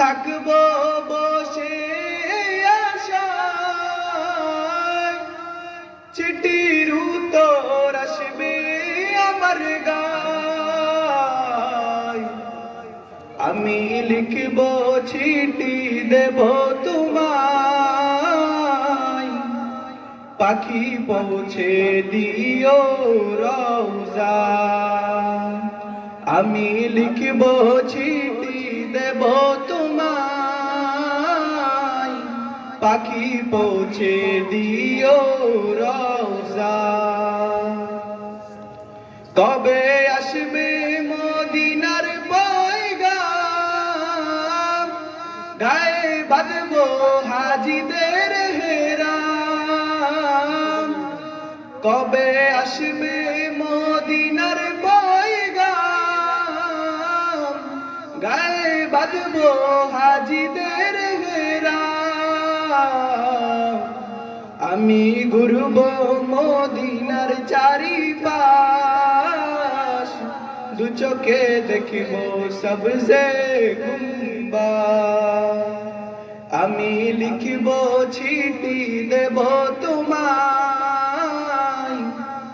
থাকবো বসে আশায়, চিঠির উত্তর আসবে আমার গায়। আমি লিখব চিঠি দেব তোমায়, পাখি পৌঁছে দিও রওজায়। আমি লিখব চিঠি দেব তোমায়, পাখি পৌঁছে দিও রওজায়। কবে আসবে মদিনার পয়গাম, গায়ে বাঁধবো হাজিদের হেরাম। কবে আসবে মদিনার পয়গাম, গায়ে বাঁধবো হাজিদের হেরাম। আমি ঘুরবো মদিনার চারিপাশ, দু চোখে দেখব সবজে গুম্বাদ। আমি লিখব চিঠি দেব তোমায়,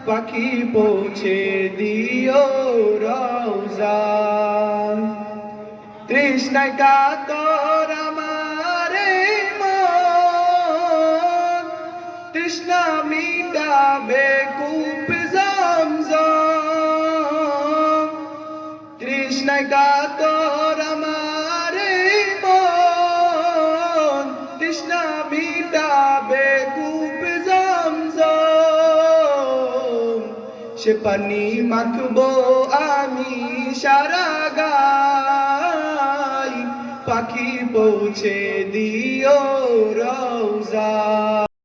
পাখি পৌঁছে দিও রওজায়। তৃষ্ণায় কাতর আমার মন, তৃষ্ণা মিটাবে কূপ জমজম। তৃষ্ণায় কাতর আমার মন, তৃষ্ণা মিটাবে কূপ জমজম। সে পানি মাখবো আমি সারা গায়, পাখি পৌঁছে দিও রওজায়।